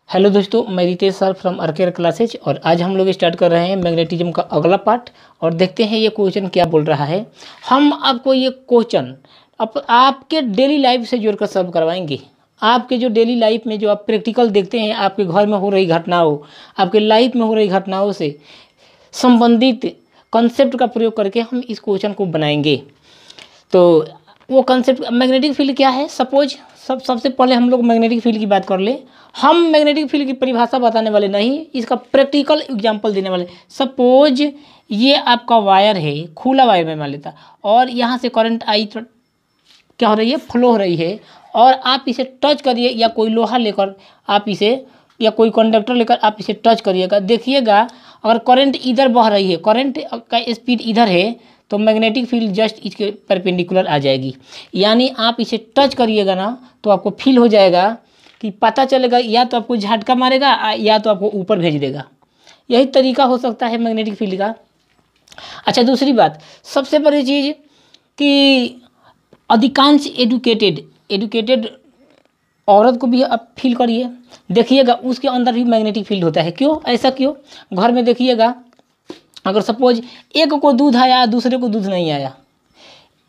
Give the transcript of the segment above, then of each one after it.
Hello दोस्तों, मैं Ritesh sir from आरकेआर classes और आज हम लोग स्टार्ट कर रहे हैं मैग्नेटिज्म का अगला पार्ट। और देखते हैं ये क्वेश्चन क्या बोल रहा है। हम आपको ये क्वेश्चन आपके डेली लाइफ से जोड़कर सॉल्व करवाएंगे। आपके जो डेली लाइफ में जो आप प्रैक्टिकल देखते हैं, आपके घर में हो रही घटनाओं, आपके लाइफ में हो रही घटनाओं से संबंधित कॉन्सेप्ट का प्रयोग करके हम इस क्वेश्चन को बनाएंगे। तो वो कॉन्सेप्ट मैग्नेटिक फील्ड क्या है। सपोज सबसे पहले हम लोग मैग्नेटिक फील्ड की बात कर ले। हम मैग्नेटिक फील्ड की परिभाषा बताने वाले नहीं, इसका प्रैक्टिकल एग्जांपल देने वाले। सपोज ये आपका वायर है, खुला वायर में मान लेता, और यहाँ से करंट आई तो क्या हो रही है, फ्लो हो रही है, और आप इसे टच करिए या कोई लोहा लेकर आप इसे या कोई कंडक्टर लेकर आप इसे टच करिएगा। देखिएगा अगर करंट इधर बह रही है, करंट का स्पीड इधर है, तो मैग्नेटिक फील्ड जस्ट इसके परपेंडिकुलर आ जाएगी। यानी आप इसे टच करिएगा ना तो आपको फील हो जाएगा कि पता चलेगा, या तो आपको झटका मारेगा या तो आपको ऊपर भेज देगा। यही तरीका हो सकता है मैग्नेटिक फील्ड का। अच्छा, दूसरी बात, सबसे बड़ी चीज़ कि अधिकांश एडुकेटेड औरत को भी आप फील करिए, देखिएगा उसके अंदर भी मैग्नेटिक फील्ड होता है। क्यों, ऐसा क्यों? घर में देखिएगा, अगर सपोज एक को दूध आया दूसरे को दूध नहीं आया,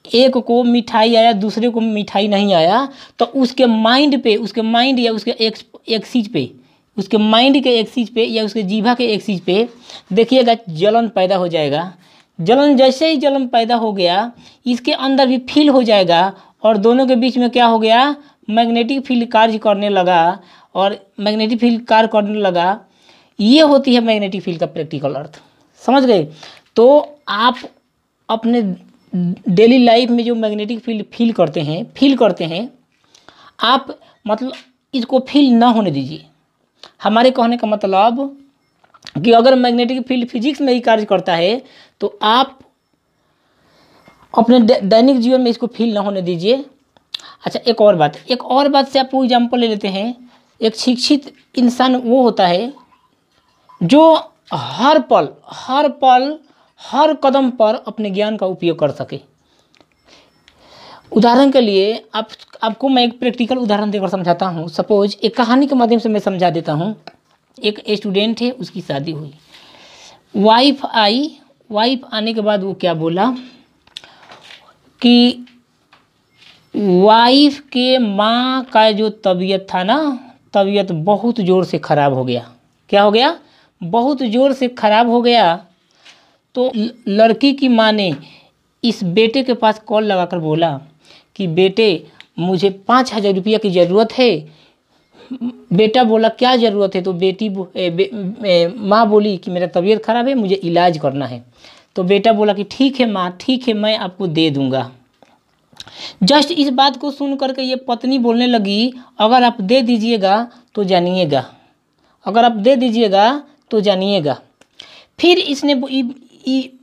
एक को मिठाई आया दूसरे को मिठाई नहीं आया, तो उसके माइंड या उसके एक चीज़ पे, उसके माइंड के एक चीज़ पे या उसके जीभा के एक चीज़ पे देखिएगा जलन पैदा हो जाएगा। जलन जैसे ही जलन पैदा हो गया, इसके अंदर भी फील हो जाएगा, और दोनों के बीच में क्या हो गया, मैग्नेटिक फील्ड कार्य करने लगा, और मैग्नेटिक फील्ड कार्य करने लगा। ये होती है मैग्नेटिक फील्ड का प्रैक्टिकल अर्थ, समझ गए। तो आप अपने डेली लाइफ में जो मैग्नेटिक फील्ड फील करते हैं आप मतलब इसको फील ना होने दीजिए। हमारे कहने का मतलब कि अगर मैग्नेटिक फील्ड फिजिक्स में ही कार्य करता है तो आप अपने दैनिक जीवन में इसको फील ना होने दीजिए। अच्छा, एक और बात से आपको एग्जाम्पल ले लेते हैं। एक शिक्षित इंसान वो होता है जो हर पल हर कदम पर अपने ज्ञान का उपयोग कर सके। उदाहरण के लिए आपको मैं एक प्रैक्टिकल उदाहरण देकर समझाता हूँ। सपोज एक कहानी के माध्यम से मैं समझा देता हूँ। एक स्टूडेंट है, उसकी शादी हुई, वाइफ आने के बाद वो क्या बोला कि वाइफ के माँ का जो तबीयत था ना, तबीयत बहुत ज़ोर से ख़राब हो गया। क्या हो गया? बहुत ज़ोर से ख़राब हो गया। तो लड़की की माँ ने इस बेटे के पास कॉल लगाकर बोला कि बेटे, मुझे 5,000 रुपया की ज़रूरत है। बेटा बोला क्या ज़रूरत है? तो माँ बोली कि मेरा तबीयत ख़राब है, मुझे इलाज करना है। तो बेटा बोला कि ठीक है माँ, ठीक है, मैं आपको दे दूँगा। जस्ट इस बात को सुन करके ये पत्नी बोलने लगी, अगर आप दे दीजिएगा तो जानिएगा, अगर आप दे दीजिएगा तो जानिएगा। फिर इसने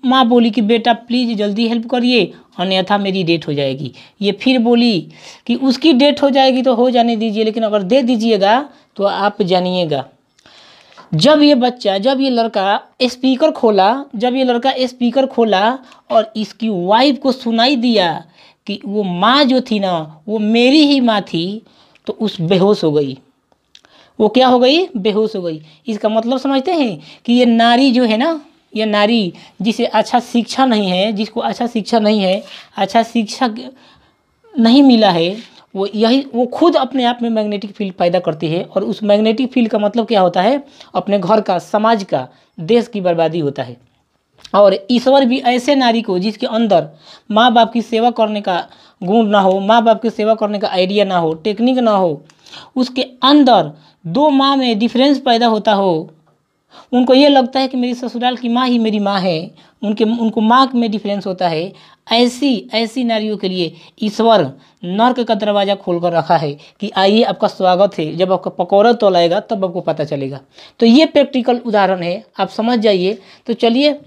माँ बोली कि बेटा प्लीज़ जल्दी हेल्प करिए, अन्यथा मेरी डेथ हो जाएगी। ये फिर बोली कि उसकी डेथ हो जाएगी तो हो जाने दीजिए, लेकिन अगर दे दीजिएगा तो आप जानिएगा। जब ये लड़का स्पीकर खोला और इसकी वाइफ को सुनाई दिया कि वो माँ जो थी ना, वो मेरी ही माँ थी, तो उस बेहोश हो गई। वो क्या हो गई? बेहोश हो गई। इसका मतलब समझते हैं कि ये नारी जो है ना, ये नारी जिसे अच्छा शिक्षा नहीं है, जिसको अच्छा शिक्षा नहीं मिला है, वो खुद अपने आप में मैग्नेटिक फील्ड पैदा करती है। और उस मैग्नेटिक फील्ड का मतलब क्या होता है? अपने घर का, समाज का, देश की बर्बादी होता है। और ईश्वर भी ऐसे नारी को जिसके अंदर माँ बाप की सेवा करने का गुण ना हो, माँ बाप की सेवा करने का आइडिया ना हो, टेक्निक ना हो, उसके अंदर दो माँ में डिफरेंस पैदा होता हो, उनको ये लगता है कि मेरी ससुराल की माँ ही मेरी माँ है, उनको माँ में डिफरेंस होता है। ऐसी नारियों के लिए ईश्वर नर्क का दरवाज़ा खोल कर रखा है कि आइए, आपका स्वागत है, जब आपका पकौड़ा तोलाएगा तब आपको पता चलेगा। तो ये प्रैक्टिकल उदाहरण है, आप समझ जाइए। तो चलिए,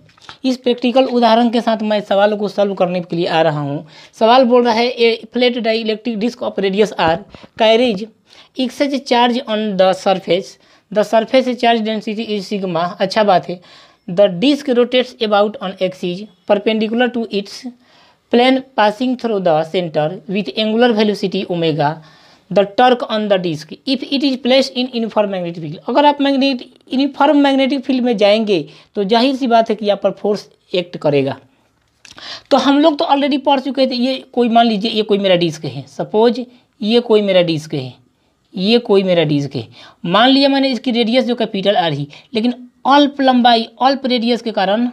इस प्रैक्टिकल उदाहरण के साथ मैं सवालों को सॉल्व करने के लिए आ रहा हूँ। सवाल बोल रहा है, a flat dielectric disc of radius R carries excess charge on the surface charge density is sigma. अच्छा बात है। The disc rotates about on axis perpendicular to its plane passing through the centre with angular velocity omega. The torque on the disc if it is placed in uniform magnetic field. अगर आप uniform magnetic field में जाएंगे तो जाहिर सी बात है कि यहाँ पर फोर्स एक्ट करेगा। तो हम लोग तो ऑलरेडी पढ़ चुके थे। ये कोई मान लीजिए ये कोई मेरा डिस्क है, सपोज ये कोई मेरा डिस्क है, ये कोई मेरा डिस्क है। मान लिया मैंने इसकी रेडियस जो कैपिटल आर ही, लेकिन अल्प लंबाई अल्प रेडियस के कारण,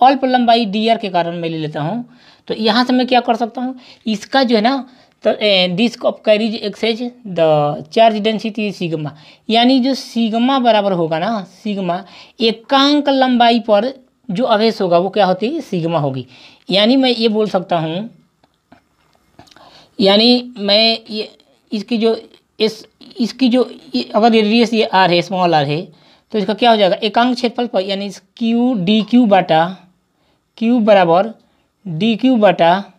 अल्प लंबाई डी आर के कारण मैं ले लेता हूँ। तो यहाँ से मैं क्या कर सकता हूँ, इसका जो है ना, तो disc of carries excess the charge density sigma, यानी जो सिग्मा बराबर होगा ना, सिग्मा एकांक लंबाई पर जो आवेश होगा वो क्या होती है, सिग्मा होगी। यानी मैं ये बोल सकता हूँ, यानी मैं ये इसकी जो इसकी जो अगर रेडियस ये आर है, स्मॉल आर है, तो इसका क्या हो जाएगा, एकांक क्षेत्रफल पर, यानी क्यू डी क्यू बाटा क्यू बराबर डी क्यू बाटा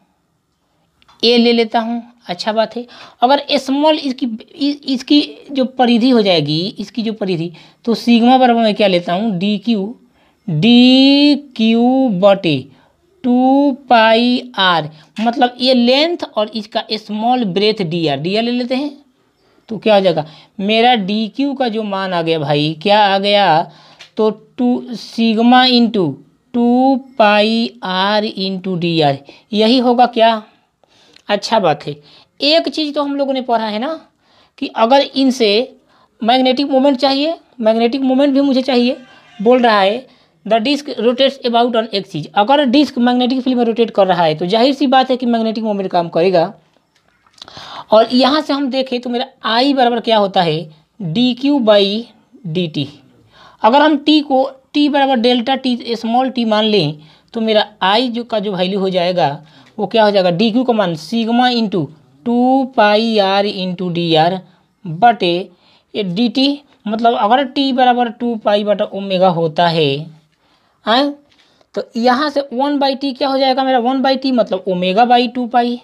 ए ले लेता हूँ। अच्छा बात है। अगर स्मॉल इसकी जो परिधि हो जाएगी, इसकी जो परिधि, तो सिग्मा बराबर मैं क्या लेता हूँ, डी क्यू बटे 2 पाई आर, मतलब ये लेंथ और इसका स्मॉल ब्रेथ डी आर ले लेते हैं। तो क्या हो जाएगा, मेरा डी क्यू का जो मान आ गया भाई, क्या आ गया, तो 2 sigma into 2 pi r into D r, यही होगा क्या। अच्छा बात है। एक चीज़ तो हम लोगों ने पढ़ा है ना कि अगर इनसे मैग्नेटिक मोमेंट चाहिए, मैग्नेटिक मोमेंट भी मुझे चाहिए। बोल रहा है the disc rotates about on axis. अगर डिस्क मैग्नेटिक फील्ड में रोटेट कर रहा है तो जाहिर सी बात है कि मैग्नेटिक मोमेंट काम करेगा। और यहाँ से हम देखें तो मेरा आई बराबर क्या होता है, D Q by D T. अगर हम टी को टी बराबर डेल्टा टी स्मॉल टी मान लें तो मेरा आई जो का जो वैल्यू हो जाएगा वो क्या हो जाएगा, डी क्यू का मान sigma into 2 pi r into D r बटे ये डी टी। मतलब अगर टी बराबर 2 पाई बटा ओमेगा होता है, तो यहाँ से 1/t क्या हो जाएगा मेरा, 1/t मतलब ओमेगा बाई 2 पाई।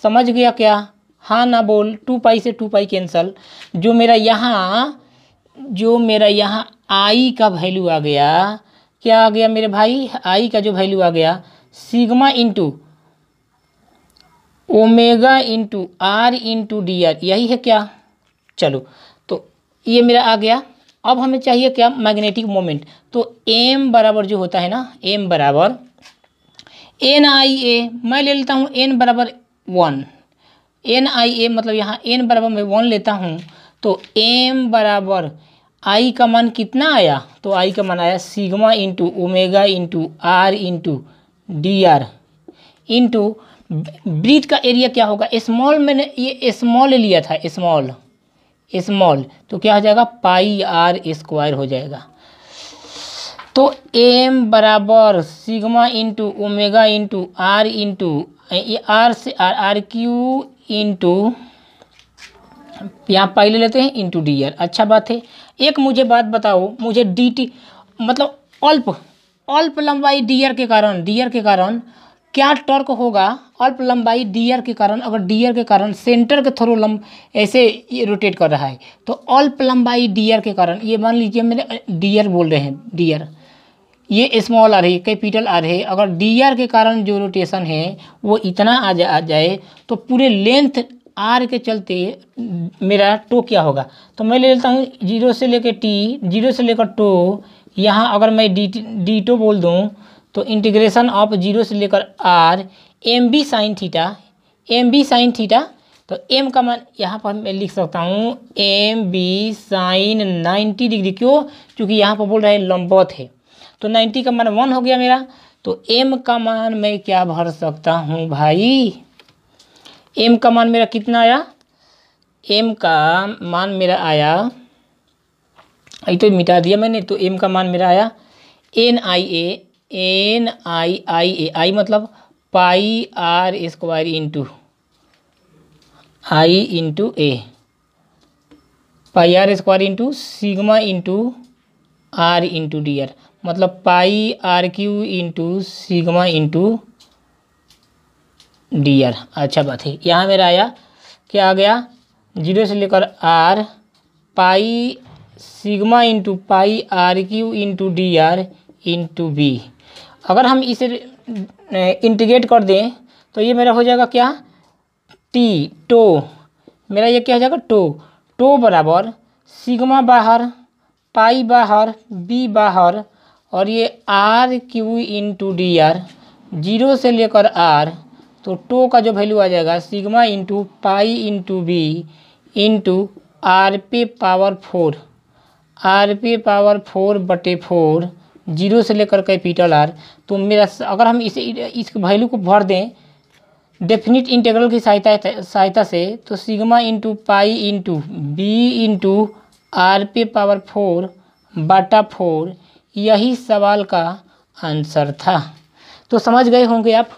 समझ गया क्या, हाँ ना बोल। 2 पाई से 2 पाई कैंसल। जो मेरा यहाँ आई का वैल्यू आ गया, क्या आ गया मेरे भाई, आई का जो वैल्यू आ गया sigma into omega into are into D r, यही है क्या। चलो तो ये मेरा आ गया। अब हमें चाहिए क्या, मैग्नेटिक मोमेंट। तो m बराबर जो होता है ना, m बराबर एन आई ए, मैं ले लेता हूँ n बराबर 1, एन आई ए मतलब यहाँ n बराबर मैं 1 लेता हूँ। तो m बराबर i का मान कितना आया, तो i का मान आया sigma into omega into are into D r into breadth का एरिया क्या होगा, स्मॉल मैंने ये स्मॉल लिया था, स्मॉल तो क्या हो जाएगा, पाई आर स्क्वायर हो जाएगा। तो m बराबर sigma into omega into are into ये आर से आर क्यू इंटू यहाँ पाई ले लेते हैं इंटू डी आर। अच्छा बात है। एक मुझे बात बताओ, मुझे डी टी मतलब अल्प लंबाई डी आर के कारण क्या टॉर्क होगा, अल्प लंबाई डी आर के कारण। अगर डी आर के कारण सेंटर के थ्रू ऐसे ये रोटेट कर रहा है, तो अल्प लंबाई डी आर के कारण, ये मान लीजिए मेरे डी आर बोल रहे हैं, डी आर ये स्मॉल आर है, कैपिटल आर है। अगर डी आर के कारण जो रोटेशन है वो इतना आ जाए तो पूरे लेंथ आर के चलते मेरा टो क्या होगा। तो मैं ले लेता हूँ 0 से लेकर टी, 0 से लेकर टो। यहाँ अगर मैं डी टो बोल दूँ तो इंटीग्रेशन ऑफ 0 से लेकर r m b sine theta. तो एम का मान यहाँ पर मैं लिख सकता हूँ एम बी साइन 90 डिग्री। क्यों, क्योंकि यहाँ पर बोल रहा है लंबवत है। तो 90 का मान 1 हो गया मेरा। तो एम का मान मैं क्या भर सकता हूँ भाई, एम का मान मेरा कितना आया, एम का मान मेरा आया, ये तो मिटा दिया मैंने। तो एम का मान मेरा आया एन आई ए, आई मतलब pi R square into I into A, pi R square into sigma into are into D R, मतलब pi are Q into sigma into D R. अच्छा बात है। यहाँ मेरा आया, क्या आ गया, 0 से लेकर r pi sigma into pi are Q into D r into b. अगर हम इसे इंटीग्रेट कर दें तो ये मेरा हो जाएगा क्या, टी टो मेरा ये क्या हो जाएगा, टो बराबर सिग्मा बाहर, पाई बाहर, बी बाहर, और ये r Q into D r, 0 से लेकर आर, तो टो का जो वैल्यू आ जाएगा sigma into pi into b into r पे पावर 4, आर पे पावर 4/4, 0 से लेकर कैपिटल आर। तो मेरा अगर हम इस वैल्यू को भर दें डेफिनिट इंटीग्रल की सहायता से, तो sigma into pi into b into r पे पावर 4/4 यही सवाल का आंसर था। तो समझ गए होंगे आप।